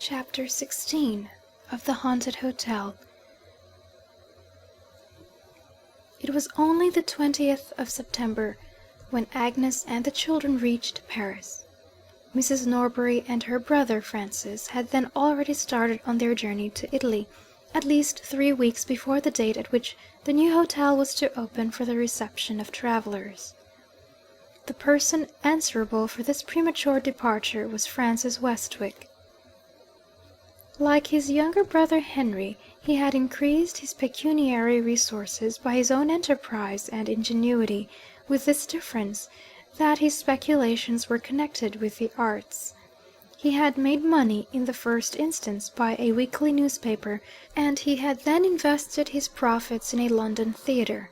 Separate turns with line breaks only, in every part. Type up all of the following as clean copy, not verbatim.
Chapter 16 of the Haunted Hotel. It was only the 20th of September when Agnes and the children reached Paris. Mrs. Norbury and her brother Francis had then already started on their journey to Italy, at least 3 weeks before the date at which the new hotel was to open for the reception of travellers. The person answerable for this premature departure was Francis Westwick. Like his younger brother Henry, he had increased his pecuniary resources by his own enterprise and ingenuity, with this difference, that his speculations were connected with the arts. He had made money in the first instance by a weekly newspaper, and he had then invested his profits in a London theatre.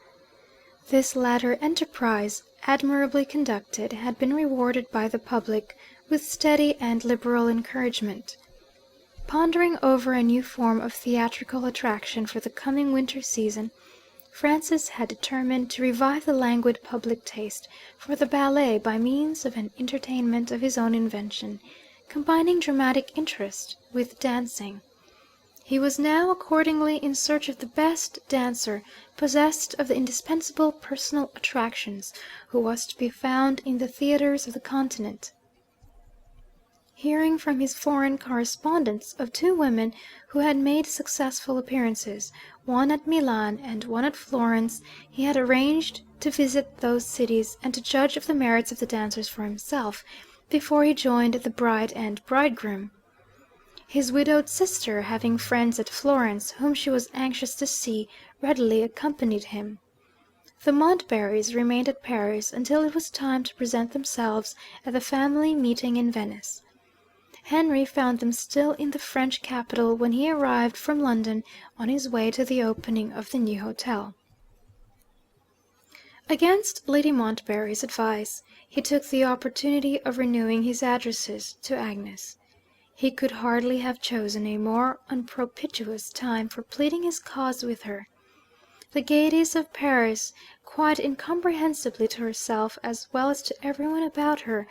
This latter enterprise, admirably conducted, had been rewarded by the public with steady and liberal encouragement. Pondering over a new form of theatrical attraction for the coming winter season, Francis had determined to revive the languid public taste for the ballet by means of an entertainment of his own invention, combining dramatic interest with dancing. He was now accordingly in search of the best dancer possessed of the indispensable personal attractions, who was to be found in the theatres of the Continent. Hearing from his foreign correspondents of 2 women who had made successful appearances, one at Milan and one at Florence, he had arranged to visit those cities and to judge of the merits of the dancers for himself, before he joined the bride and bridegroom. His widowed sister, having friends at Florence whom she was anxious to see, readily accompanied him. The Montbarrys remained at Paris until it was time to present themselves at the family meeting in Venice. Henry found them still in the French capital when he arrived from London on his way to the opening of the new hotel. Against Lady Montbarry's advice, he took the opportunity of renewing his addresses to Agnes. He could hardly have chosen a more unpropitious time for pleading his cause with her. The gaieties of Paris, quite incomprehensibly to herself as well as to everyone about her,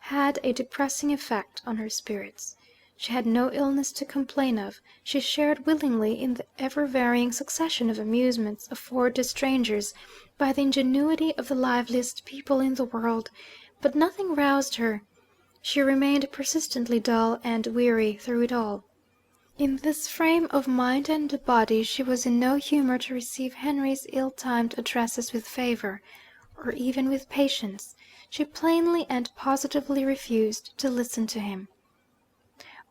had a depressing effect on her spirits. She had no illness to complain of. She shared willingly in the ever-varying succession of amusements afforded to strangers by the ingenuity of the liveliest people in the world, but nothing roused her. She remained persistently dull and weary through it all. In this frame of mind and body she was in no humour to receive Henry's ill-timed addresses with favour, or even with patience. She plainly and positively refused to listen to him.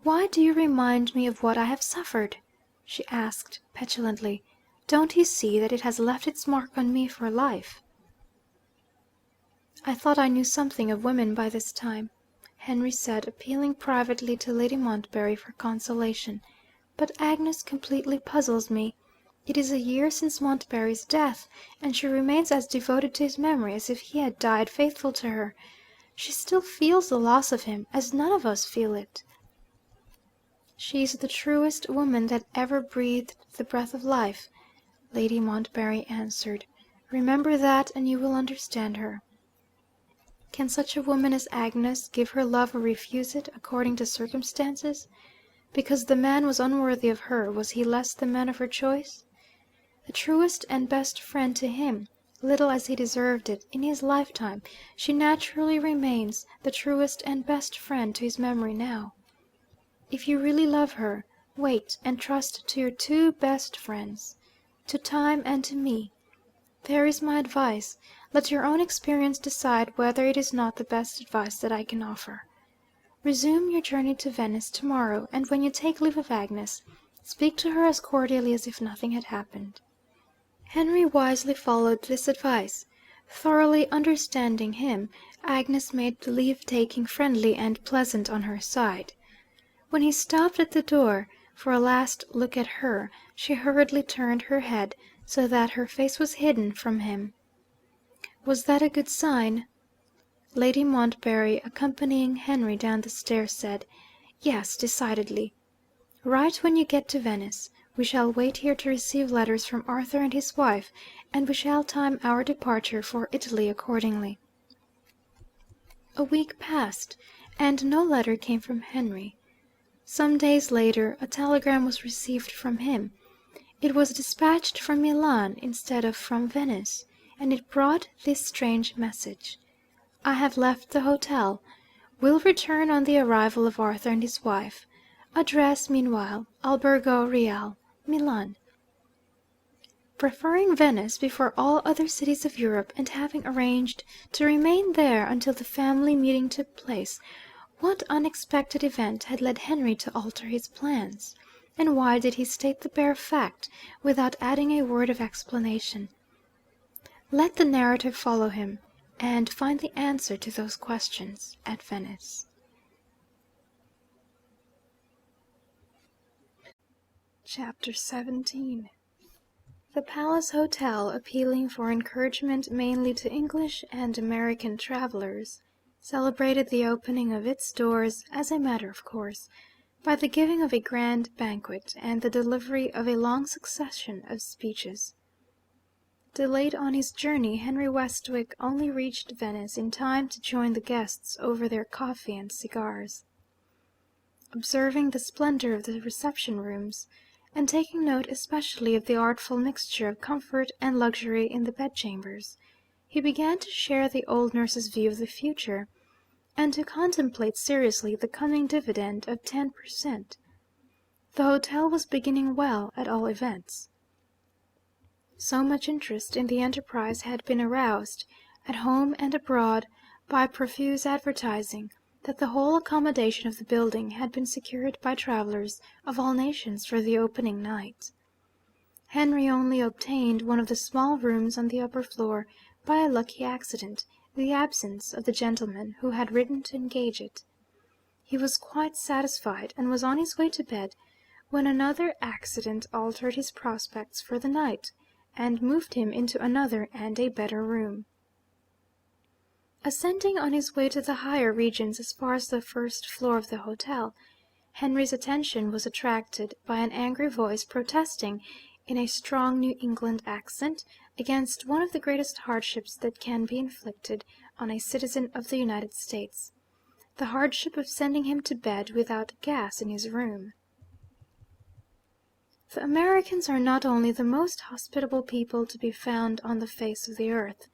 "Why do you remind me of what I have suffered?" she asked petulantly. "Don't you see that it has left its mark on me for life?" "I thought I knew something of women by this time," Henry said, appealing privately to Lady Montbarry for consolation. "But Agnes completely puzzles me. It is a year since Montbarry's death, and she remains as devoted to his memory as if he had died faithful to her. She still feels the loss of him, as none of us feel it." "She is the truest woman that ever breathed the breath of life," Lady Montbarry answered. "Remember that, and you will understand her. Can such a woman as Agnes give her love or refuse it, according to circumstances? Because the man was unworthy of her, was he less the man of her choice? The truest and best friend to him, little as he deserved it in his lifetime, she naturally remains the truest and best friend to his memory now. If you really love her, wait and trust to your 2 best friends, to time and to me. There is my advice. Let your own experience decide whether it is not the best advice that I can offer. Resume your journey to Venice tomorrow, and when you take leave of Agnes, speak to her as cordially as if nothing had happened." Henry wisely followed this advice. Thoroughly understanding him, Agnes made the leave-taking friendly and pleasant on her side. When he stopped at the door for a last look at her, she hurriedly turned her head, so that her face was hidden from him. "Was that a good sign?" Lady Montbarry, accompanying Henry down the stairs, said, "Yes, decidedly. Write when you get to Venice. We shall wait here to receive letters from Arthur and his wife, and we shall time our departure for Italy accordingly." A week passed, and no letter came from Henry. Some days later a telegram was received from him. It was dispatched from Milan instead of from Venice, and it brought this strange message: "I have left the hotel. Will return on the arrival of Arthur and his wife. Address meanwhile Albergo Reale, Milan." Preferring Venice before all other cities of Europe, and having arranged to remain there until the family meeting took place, what unexpected event had led Henry to alter his plans? And why did he state the bare fact, without adding a word of explanation? Let the narrative follow him, and find the answer to those questions at Venice. Chapter 17. The Palace Hotel, appealing for encouragement mainly to English and American travellers, celebrated the opening of its doors, as a matter of course, by the giving of a grand banquet and the delivery of a long succession of speeches. Delayed on his journey, Henry Westwick only reached Venice in time to join the guests over their coffee and cigars. Observing the splendour of the reception rooms, and taking note especially of the artful mixture of comfort and luxury in the bedchambers, he began to share the old nurse's view of the future, and to contemplate seriously the coming dividend of 10%. The hotel was beginning well, at all events. So much interest in the enterprise had been aroused, at home and abroad, by profuse advertising, that the whole accommodation of the building had been secured by travellers of all nations for the opening night. Henry only obtained one of the small rooms on the upper floor by a lucky accident, the absence of the gentleman who had written to engage it. He was quite satisfied, and was on his way to bed, when another accident altered his prospects for the night, and moved him into another and a better room. Ascending on his way to the higher regions as far as the first floor of the hotel, Henry's attention was attracted by an angry voice protesting, in a strong New England accent, against one of the greatest hardships that can be inflicted on a citizen of the United States, the hardship of sending him to bed without gas in his room. The Americans are not only the most hospitable people to be found on the face of the earth,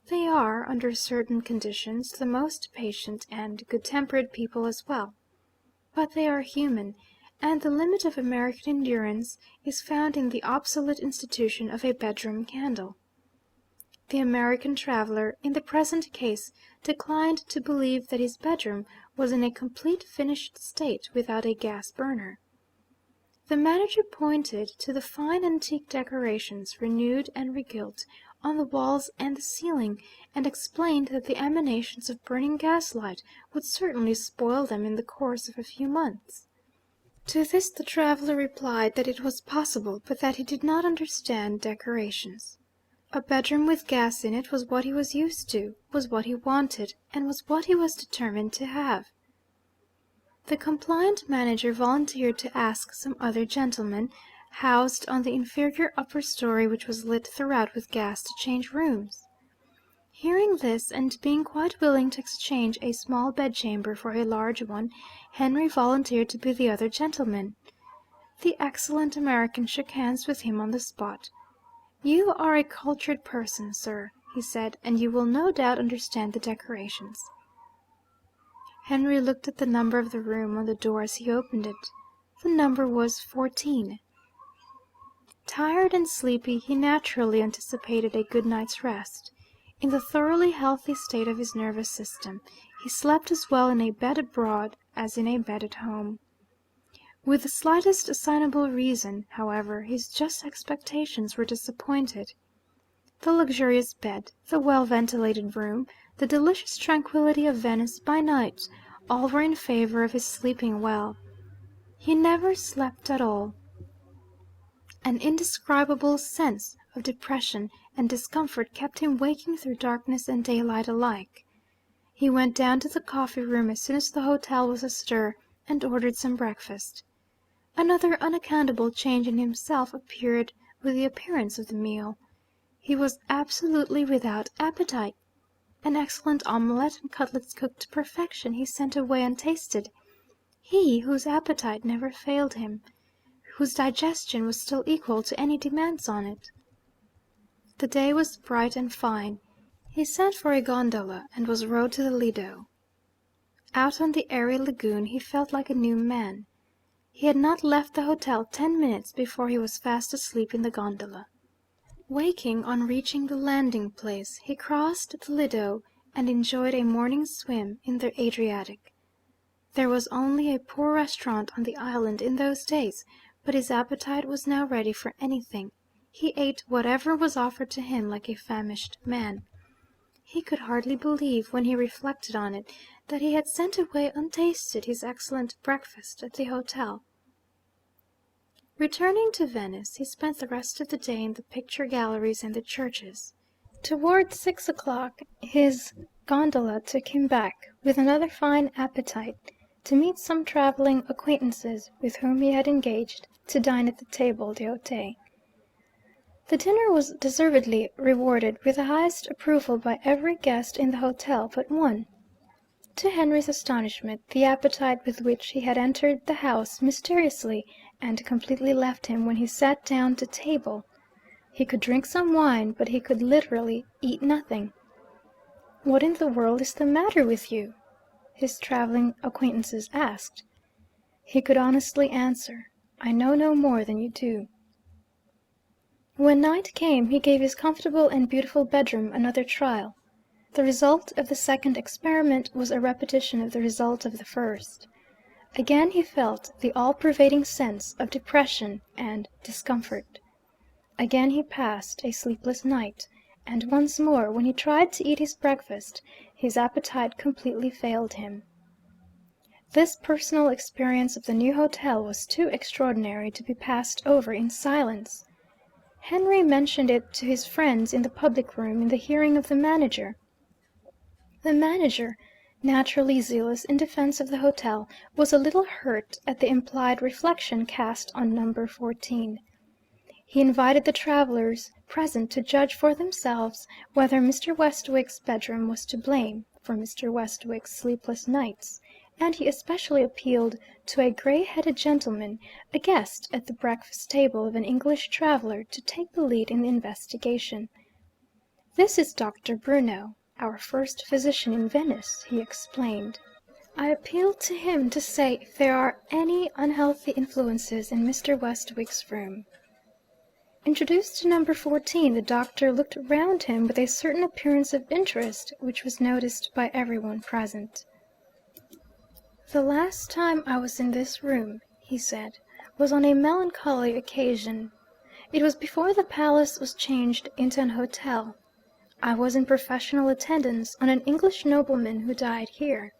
they are, under certain conditions, the most patient and good-tempered people as well. But they are human, and the limit of American endurance is found in the obsolete institution of a bedroom candle. The American traveller, in the present case, declined to believe that his bedroom was in a complete finished state without a gas burner. The manager pointed to the fine antique decorations, renewed and regilt, on the walls and the ceiling, and explained that the emanations of burning gaslight would certainly spoil them in the course of a few months. To this the traveller replied that it was possible, but that he did not understand decorations. A bedroom with gas in it was what he was used to, was what he wanted, and was what he was determined to have. The compliant manager volunteered to ask some other gentlemen, housed on the inferior upper story, which was lit throughout with gas, to change rooms. Hearing this, and being quite willing to exchange a small bedchamber for a large one, Henry volunteered to be the other gentleman. The excellent American shook hands with him on the spot. "You are a cultured person, sir," he said, "and you will no doubt understand the decorations." Henry looked at the number of the room on the door as he opened it. The number was 14. Tired and sleepy, he naturally anticipated a good night's rest. In the thoroughly healthy state of his nervous system, he slept as well in a bed abroad as in a bed at home. With the slightest assignable reason, however, his just expectations were disappointed. The luxurious bed, the well-ventilated room, the delicious tranquillity of Venice by night, all were in favour of his sleeping well. He never slept at all. An indescribable sense of depression and discomfort kept him waking through darkness and daylight alike. He went down to the coffee-room as soon as the hotel was astir, and ordered some breakfast. Another unaccountable change in himself appeared with the appearance of the meal. He was absolutely without appetite. An excellent omelette and cutlets cooked to perfection he sent away untasted. he whose appetite never failed him, whose digestion was still equal to any demands on it. The day was bright and fine. He sent for a gondola, and was rowed to the Lido. Out on the airy lagoon he felt like a new man. He had not left the hotel 10 minutes before he was fast asleep in the gondola. Waking on reaching the landing place, he crossed the Lido and enjoyed a morning swim in the Adriatic. There was only a poor restaurant on the island in those days, but his appetite was now ready for anything. He ate whatever was offered to him like a famished man. He could hardly believe, when he reflected on it, that he had sent away untasted his excellent breakfast at the hotel. Returning to Venice, he spent the rest of the day in the picture galleries and the churches. Towards 6 o'clock, his gondola took him back, with another fine appetite, to meet some travelling acquaintances with whom he had engaged to dine at the table d'hôte. The dinner was deservedly rewarded with the highest approval by every guest in the hotel but one. To Henry's astonishment, the appetite with which he had entered the house mysteriously and completely left him when he sat down to table. He could drink some wine, but he could literally eat nothing. "What in the world is the matter with you?" his travelling acquaintances asked. He could honestly answer, "I know no more than you do." When night came, he gave his comfortable and beautiful bedroom another trial. The result of the second experiment was a repetition of the result of the first. Again he felt the all-pervading sense of depression and discomfort. Again he passed a sleepless night, and once more, when he tried to eat his breakfast, his appetite completely failed him. This personal experience of the new hotel was too extraordinary to be passed over in silence. Henry mentioned it to his friends in the public room in the hearing of the manager. The manager, naturally zealous in defence of the hotel, was a little hurt at the implied reflection cast on number 14. He invited the travellers present to judge for themselves whether Mr. Westwick's bedroom was to blame for Mr. Westwick's sleepless nights, and he especially appealed to a grey-headed gentleman, a guest at the breakfast table of an English traveller, to take the lead in the investigation. "This is Doctor Bruno, our first physician in Venice," he explained. "I appeal to him to say if there are any unhealthy influences in Mr. Westwick's room." Introduced to number 14, the doctor looked round him with a certain appearance of interest which was noticed by everyone present. "The last time I was in this room," he said, "was on a melancholy occasion. It was before the palace was changed into an hotel. I was in professional attendance on an English nobleman who died here."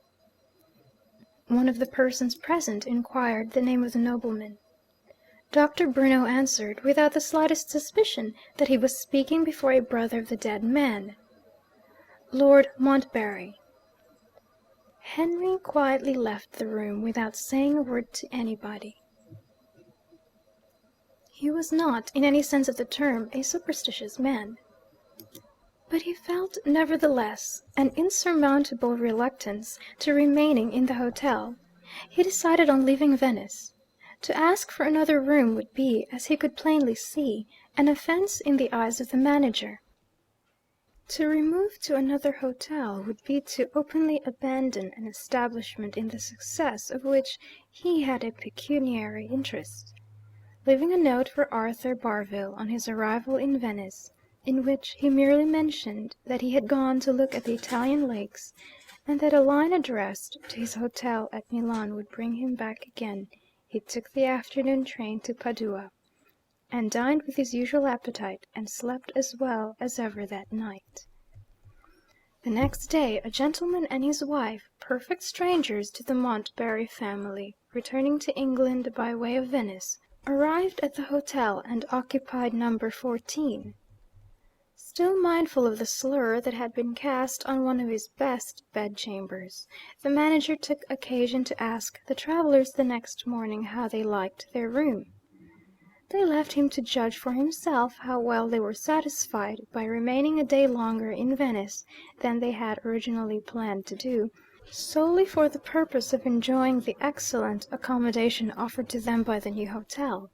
One of the persons present inquired the name of the nobleman. Dr. Bruno answered, without the slightest suspicion that he was speaking before a brother of the dead man, "Lord Montbarry." Henry quietly left the room without saying a word to anybody. He was not, in any sense of the term, a superstitious man. But he felt, nevertheless, an insurmountable reluctance to remaining in the hotel. He decided on leaving Venice. To ask for another room would be, as he could plainly see, an offence in the eyes of the manager. To remove to another hotel would be to openly abandon an establishment in the success of which he had a pecuniary interest. Leaving a note for Arthur Barville on his arrival in Venice, in which he merely mentioned that he had gone to look at the Italian lakes, and that a line addressed to his hotel at Milan would bring him back again, he took the afternoon train to Padua, and dined with his usual appetite, and slept as well as ever that night. The next day a gentleman and his wife, perfect strangers to the Montbarry family, returning to England by way of Venice, arrived at the hotel and occupied number 14. Still mindful of the slur that had been cast on one of his best bedchambers, the manager took occasion to ask the travellers the next morning how they liked their room. They left him to judge for himself how well they were satisfied by remaining a day longer in Venice than they had originally planned to do. solely for the purpose of enjoying the excellent accommodation offered to them by the new hotel.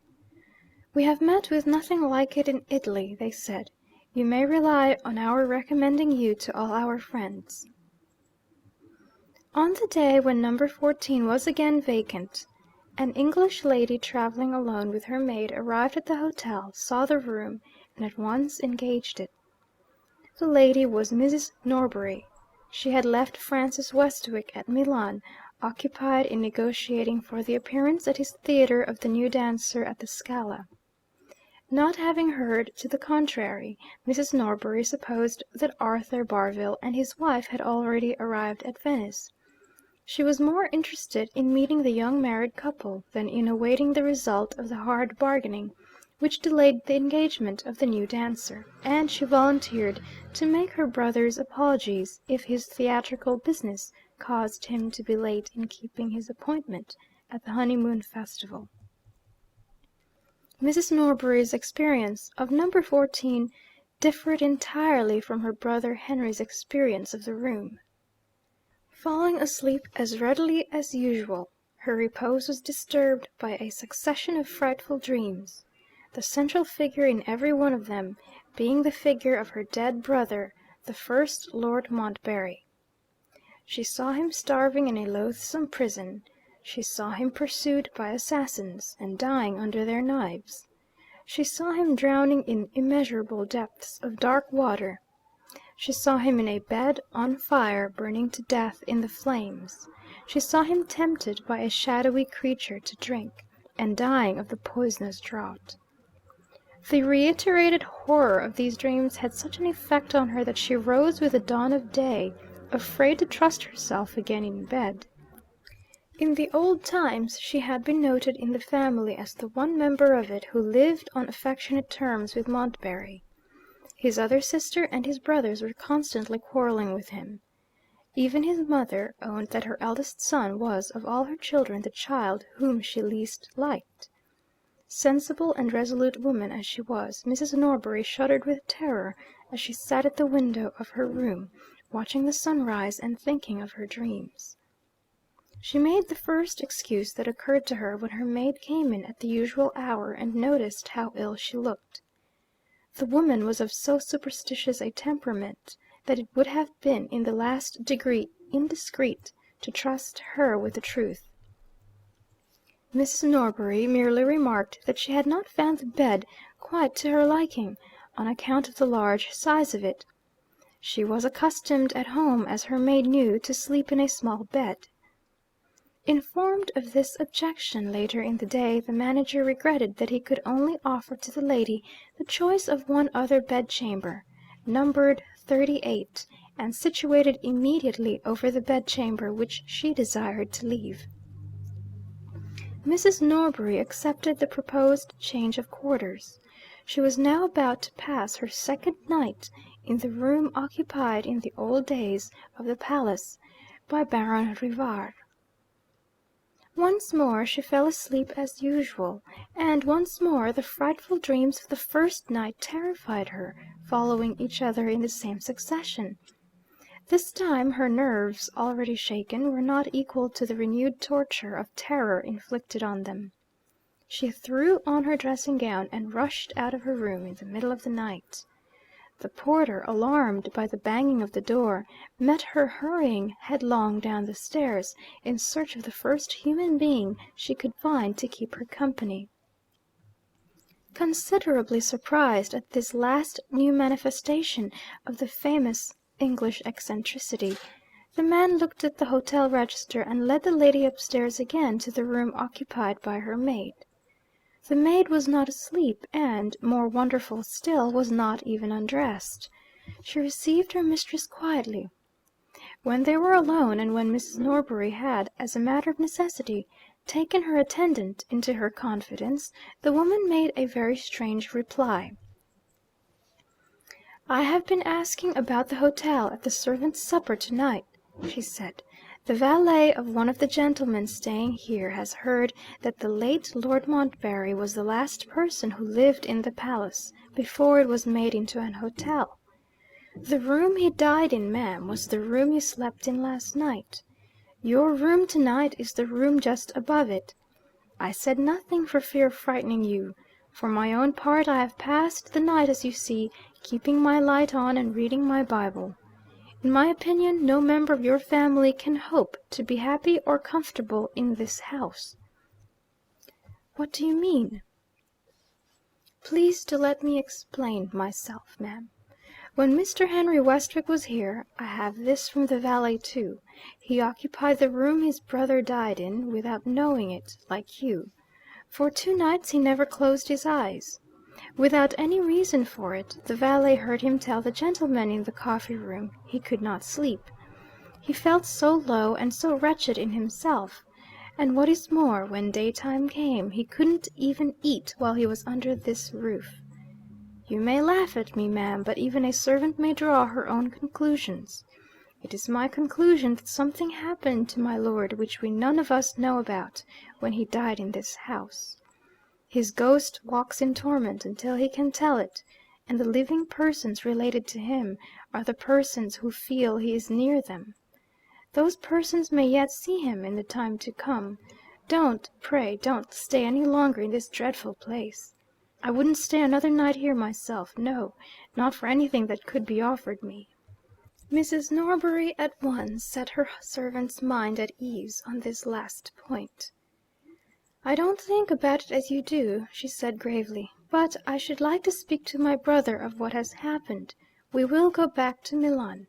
"We have met with nothing like it in Italy," they said. "You may rely on our recommending you to all our friends." On the day when number 14 was again vacant, an English lady travelling alone with her maid arrived at the hotel, saw the room, and at once engaged it. The lady was Mrs. Norbury. She had left Francis Westwick at Milan, occupied in negotiating for the appearance at his theatre of the new dancer at the Scala. Not having heard to the contrary, Mrs. Norbury supposed that Arthur Barville and his wife had already arrived at Venice. She was more interested in meeting the young married couple than in awaiting the result of the hard bargaining which delayed the engagement of the new dancer, and she volunteered to make her brother's apologies if his theatrical business caused him to be late in keeping his appointment at the honeymoon festival. Mrs. Norbury's experience of number 14 differed entirely from her brother Henry's experience of the room. Falling asleep as readily as usual, her repose was disturbed by a succession of frightful dreams, the central figure in every one of them being the figure of her dead brother, the first Lord Montbarry. She saw him starving in a loathsome prison. She saw him pursued by assassins, and dying under their knives. She saw him drowning in immeasurable depths of dark water. She saw him in a bed on fire, burning to death in the flames. She saw him tempted by a shadowy creature to drink, and dying of the poisonous draught. The reiterated horror of these dreams had such an effect on her that she rose with the dawn of day, afraid to trust herself again in bed. In the old times she had been noted in the family as the one member of it who lived on affectionate terms with Montbarry. His other sister and his brothers were constantly quarrelling with him. Even his mother owned that her eldest son was of all her children the child whom she least liked. Sensible and resolute woman as she was, Mrs. Norbury shuddered with terror as she sat at the window of her room, watching the sunrise and thinking of her dreams. She made the first excuse that occurred to her when her maid came in at the usual hour and noticed how ill she looked. The woman was of so superstitious a temperament that it would have been in the last degree indiscreet to trust her with the truth. Mrs. Norbury merely remarked that she had not found the bed quite to her liking, on account of the large size of it. She was accustomed at home, as her maid knew, to sleep in a small bed. Informed of this objection later in the day, the manager regretted that he could only offer to the lady the choice of one other bedchamber, numbered 38, and situated immediately over the bedchamber which she desired to leave. Mrs. Norbury accepted the proposed change of quarters. She was now about to pass her second night in the room occupied in the old days of the palace by Baron Rivar. Once more she fell asleep as usual, and once more the frightful dreams of the first night terrified her, following each other in the same succession. This time her nerves, already shaken, were not equal to the renewed torture of terror inflicted on them. She threw on her dressing gown and rushed out of her room in the middle of the night. The porter, alarmed by the banging of the door, met her hurrying headlong down the stairs, in search of the first human being she could find to keep her company. Considerably surprised at this last new manifestation of the famous English eccentricity, the man looked at the hotel register and led the lady upstairs again to the room occupied by her maid. The maid was not asleep, and, more wonderful still, was not even undressed. She received her mistress quietly. When they were alone, and when Mrs. Norbury had, as a matter of necessity, taken her attendant into her confidence, the woman made a very strange reply. "I have been asking about the hotel at the servants' supper to-night," she said. "The valet of one of the gentlemen staying here has heard that the late Lord Montbarry was the last person who lived in the palace, before it was made into an hotel. The room he died in, ma'am, was the room you slept in last night. Your room tonight is the room just above it. I said nothing for fear of frightening you. For my own part, I have passed the night, as you see, keeping my light on and reading my Bible. In my opinion, no member of your family can hope to be happy or comfortable in this house." "What do you mean?" "Please to let me explain myself, ma'am. When Mr. Henry Westwick was here I have this from the valet too he occupied the room his brother died in, without knowing it, like you. For 2 nights he never closed his eyes. Without any reason for it, the valet heard him tell the gentleman in the coffee-room he could not sleep. He felt so low and so wretched in himself. And what is more, when daytime came, he couldn't even eat while he was under this roof. You may laugh at me, ma'am, but even a servant may draw her own conclusions. It is my conclusion that something happened to my lord which we none of us know about when he died in this house. His ghost walks in torment until he can tell it, and the living persons related to him are the persons who feel he is near them. Those persons may yet see him in the time to come. Don't, pray don't, stay any longer in this dreadful place. I wouldn't stay another night here myself, no, not for anything that could be offered me." Mrs. Norbury at once set her servant's mind at ease on this last point. "I don't think about it as you do," she said gravely, "but I should like to speak to my brother of what has happened. We will go back to Milan."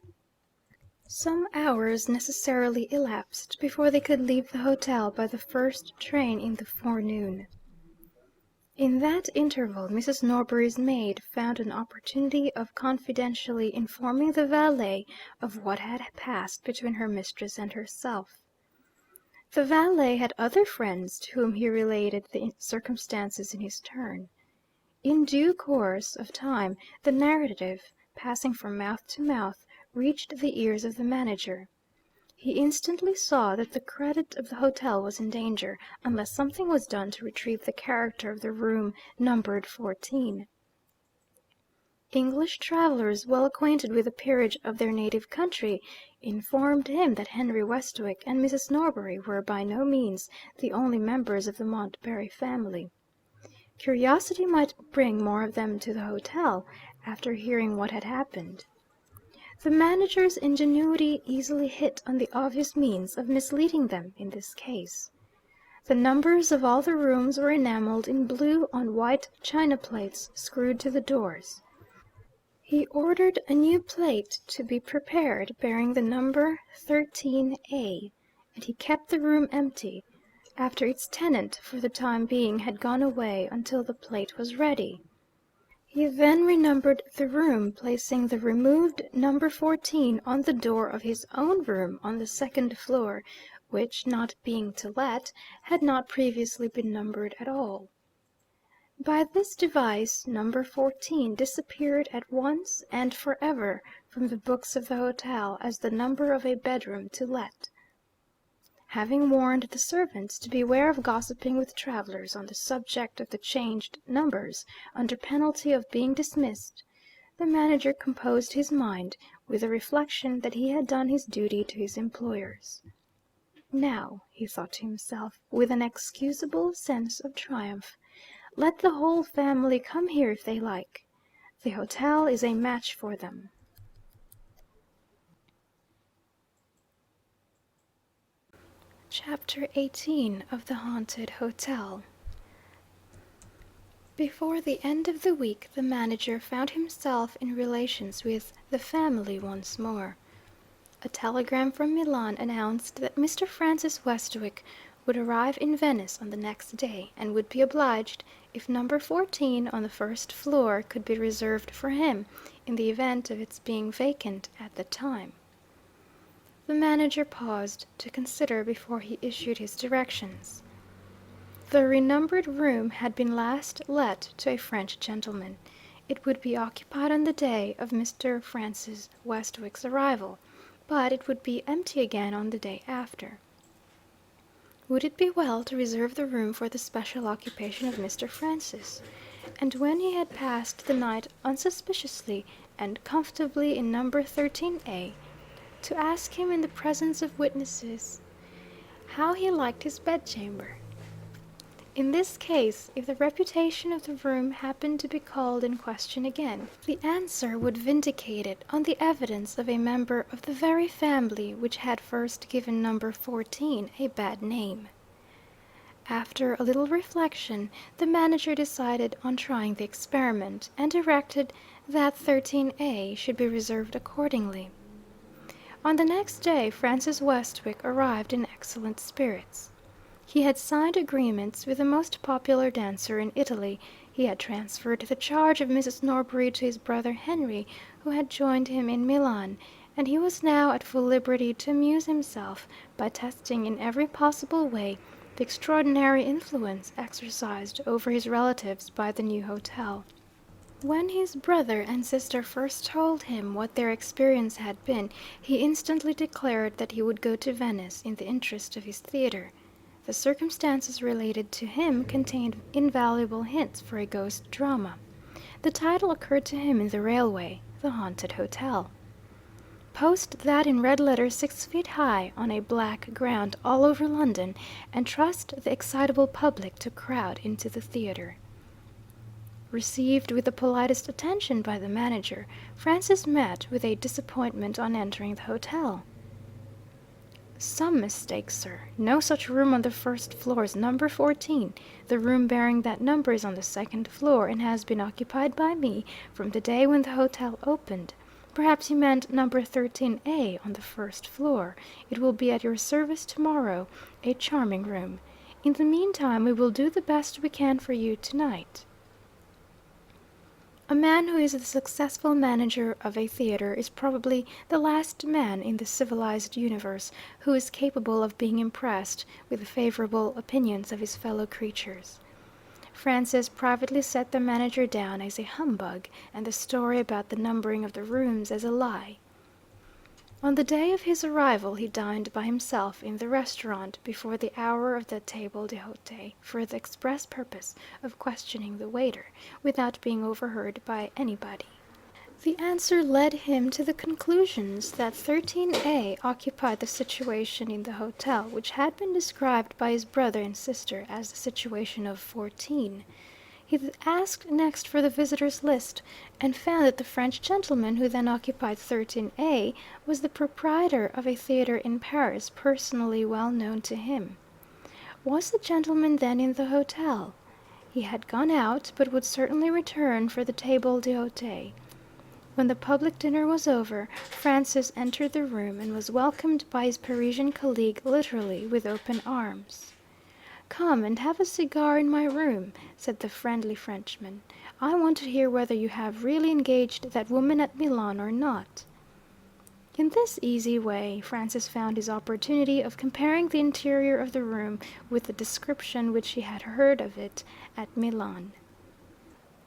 Some hours necessarily elapsed before they could leave the hotel by the first train in the forenoon. In that interval Mrs. Norbury's maid found an opportunity of confidentially informing the valet of what had passed between her mistress and herself. The valet had other friends to whom he related the circumstances in his turn. In due course of time the narrative, passing from mouth to mouth, reached the ears of the manager. He instantly saw that the credit of the hotel was in danger, unless something was done to retrieve the character of the room numbered 14. English travellers, well acquainted with the peerage of their native country, informed him that Henry Westwick and Mrs. Norbury were by no means the only members of the Montbarry family. Curiosity might bring more of them to the hotel, after hearing what had happened. The manager's ingenuity easily hit on the obvious means of misleading them in this case. The numbers of all the rooms were enamelled in blue on white china plates screwed to the doors. He ordered a new plate to be prepared bearing the number 13A, and he kept the room empty, after its tenant for the time being had gone away, until the plate was ready. He then renumbered the room, placing the removed number 14 on the door of his own room on the second floor, which, not being to let, had not previously been numbered at all. By this device, number 14 disappeared at once and for ever from the books of the hotel as the number of a bedroom to let. Having warned the servants to beware of gossiping with travellers on the subject of the changed numbers, under penalty of being dismissed, the manager composed his mind with the reflection that he had done his duty to his employers. Now, he thought to himself, with an excusable sense of triumph, let the whole family come here if they like. The hotel is a match for them. Chapter 18 of the Haunted Hotel. Before the end of the week the manager found himself in relations with the family once more. A telegram from Milan announced that Mr. Francis Westwick would arrive in Venice on the next day, and would be obliged if number 14 on the first floor could be reserved for him, in the event of its being vacant at the time. The manager paused to consider before he issued his directions. The renumbered room had been last let to a French gentleman. It would be occupied on the day of Mr. Francis Westwick's arrival, but it would be empty again on the day after. Would it be well to reserve the room for the special occupation of Mr. Francis? And when he had passed the night unsuspiciously and comfortably in number 13A, to ask him in the presence of witnesses how he liked his bedchamber. In this case, if the reputation of the room happened to be called in question again, the answer would vindicate it on the evidence of a member of the very family which had first given number 14 a bad name. After a little reflection, the manager decided on trying the experiment, and directed that 13A should be reserved accordingly. On the next day Francis Westwick arrived in excellent spirits. He had signed agreements with the most popular dancer in Italy, he had transferred the charge of Mrs. Norbury to his brother Henry, who had joined him in Milan, and he was now at full liberty to amuse himself by testing in every possible way the extraordinary influence exercised over his relatives by the new hotel. When his brother and sister first told him what their experience had been, he instantly declared that he would go to Venice in the interest of his theatre. The circumstances related to him contained invaluable hints for a ghost drama. The title occurred to him in the railway, The Haunted Hotel. Post that in red letters 6 feet high on a black ground all over London, and trust the excitable public to crowd into the theatre. Received with the politest attention by the manager, Francis met with a disappointment on entering the hotel. "Some mistake, sir. No such room on the first floor as number 14. The room bearing that number is on the second floor, and has been occupied by me from the day when the hotel opened. Perhaps you meant number 13A on the first floor. It will be at your service tomorrow. A charming room. In the meantime, we will do the best we can for you tonight." A man who is the successful manager of a theatre is probably the last man in the civilized universe who is capable of being impressed with the favorable opinions of his fellow creatures. Francis privately set the manager down as a humbug, and the story about the numbering of the rooms as a lie. On the day of his arrival he dined by himself in the restaurant before the hour of the table d'hote, for the express purpose of questioning the waiter, without being overheard by anybody. The answer led him to the conclusions that 13A occupied the situation in the hotel which had been described by his brother and sister as the situation of 14. He asked next for the visitors' list, and found that the French gentleman who then occupied 13A was the proprietor of a theatre in Paris personally well known to him. Was the gentleman then in the hotel? He had gone out, but would certainly return for the table d'hote. When the public dinner was over, Francis entered the room, and was welcomed by his Parisian colleague literally with open arms. "Come and have a cigar in my room," said the friendly Frenchman. "I want to hear whether you have really engaged that woman at Milan or not." In this easy way Francis found his opportunity of comparing the interior of the room with the description which he had heard of it at Milan.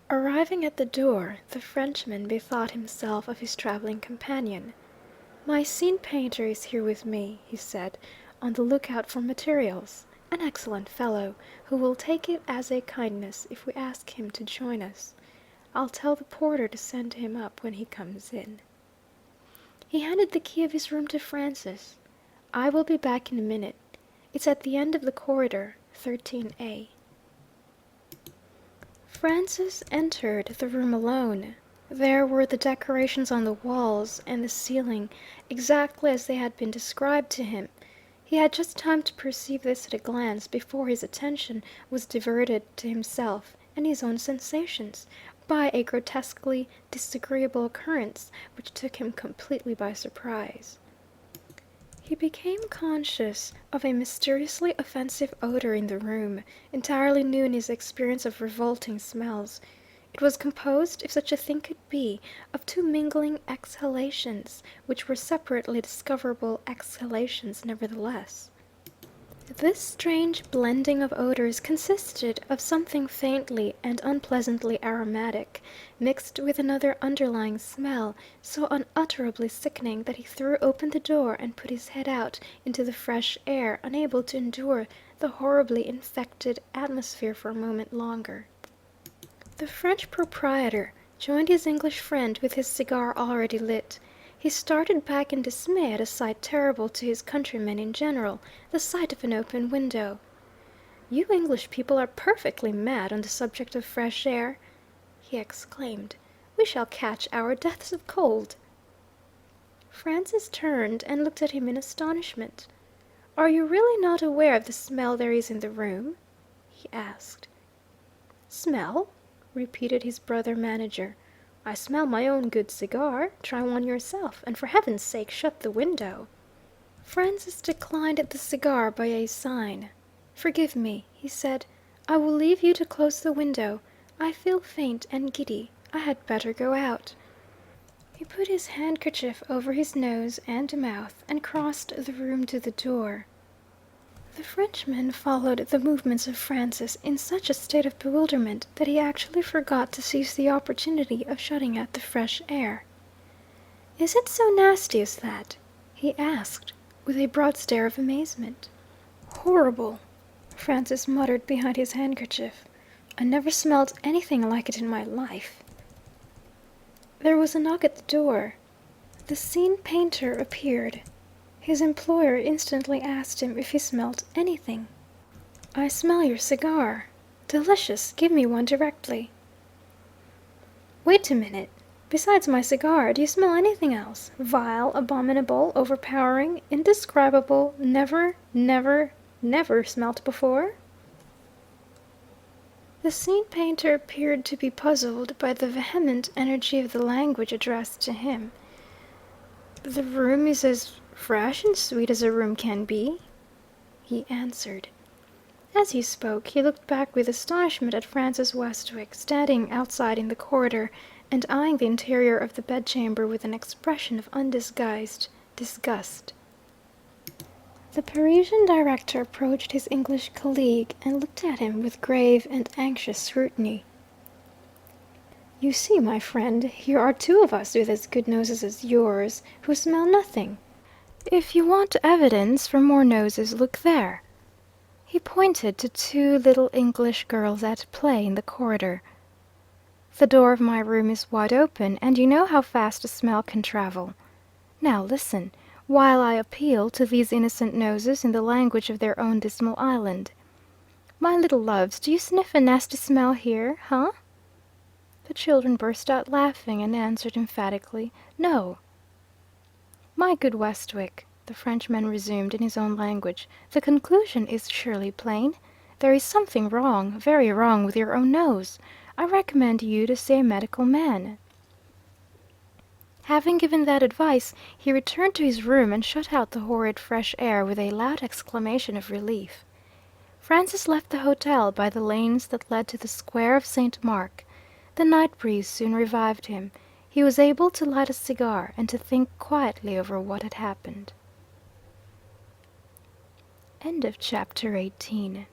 Arriving at the door, the Frenchman bethought himself of his travelling companion. "My scene painter is here with me," he said, "on the lookout for materials. An excellent fellow, who will take it as a kindness if we ask him to join us. I'll tell the porter to send him up when he comes in." He handed the key of his room to Francis. "I will be back in a minute. It's at the end of the corridor, 13A." Francis entered the room alone. There were the decorations on the walls and the ceiling, exactly as they had been described to him. He had just time to perceive this at a glance before his attention was diverted to himself and his own sensations by a grotesquely disagreeable occurrence which took him completely by surprise. He became conscious of a mysteriously offensive odor in the room, entirely new in his experience of revolting smells. It was composed, if such a thing could be, of two mingling exhalations, which were separately discoverable exhalations nevertheless. This strange blending of odors consisted of something faintly and unpleasantly aromatic, mixed with another underlying smell, so unutterably sickening that he threw open the door and put his head out into the fresh air, unable to endure the horribly infected atmosphere for a moment longer. The French proprietor joined his English friend with his cigar already lit. He started back in dismay at a sight terrible to his countrymen in general, the sight of an open window. "You English people are perfectly mad on the subject of fresh air," he exclaimed. "We shall catch our deaths of cold." Francis turned and looked at him in astonishment. "Are you really not aware of the smell there is in the room?" he asked. "Smell?" repeated his brother manager. "I smell my own good cigar. Try one yourself, and for heaven's sake shut the window." Francis declined the cigar by a sign. "Forgive me," he said. "I will leave you to close the window. I feel faint and giddy. I had better go out." He put his handkerchief over his nose and mouth, and crossed the room to the door. The Frenchman followed the movements of Francis in such a state of bewilderment that he actually forgot to seize the opportunity of shutting out the fresh air. "Is it so nasty as that?" he asked, with a broad stare of amazement. "Horrible!" Francis muttered behind his handkerchief. "I never smelt anything like it in my life." There was a knock at the door. The scene painter appeared. His employer instantly asked him if he smelt anything. "I smell your cigar. Delicious. Give me one directly." "Wait a minute. Besides my cigar, do you smell anything else? Vile, abominable, overpowering, indescribable, never smelt before?" The scene painter appeared to be puzzled by the vehement energy of the language addressed to him. "The room is as fresh and sweet as a room can be," he answered. As he spoke, he looked back with astonishment at Francis Westwick, standing outside in the corridor, and eyeing the interior of the bedchamber with an expression of undisguised disgust. The Parisian director approached his English colleague, and looked at him with grave and anxious scrutiny. "You see, my friend, here are two of us with as good noses as yours, who smell nothing. If you want evidence for more noses, look there." He pointed to two little English girls at play in the corridor. "The door of my room is wide open, and you know how fast a smell can travel. Now listen, while I appeal to these innocent noses in the language of their own dismal island. My little loves, do you sniff a nasty smell here, huh?" The children burst out laughing, and answered emphatically, "No." "My good Westwick," the Frenchman resumed in his own language, "the conclusion is surely plain. There is something wrong, very wrong, with your own nose. I recommend you to see a medical man." Having given that advice, he returned to his room and shut out the horrid fresh air with a loud exclamation of relief. Francis left the hotel by the lanes that led to the square of St. Mark. The night breeze soon revived him. He was able to light a cigar, and to think quietly over what had happened. End of chapter 18.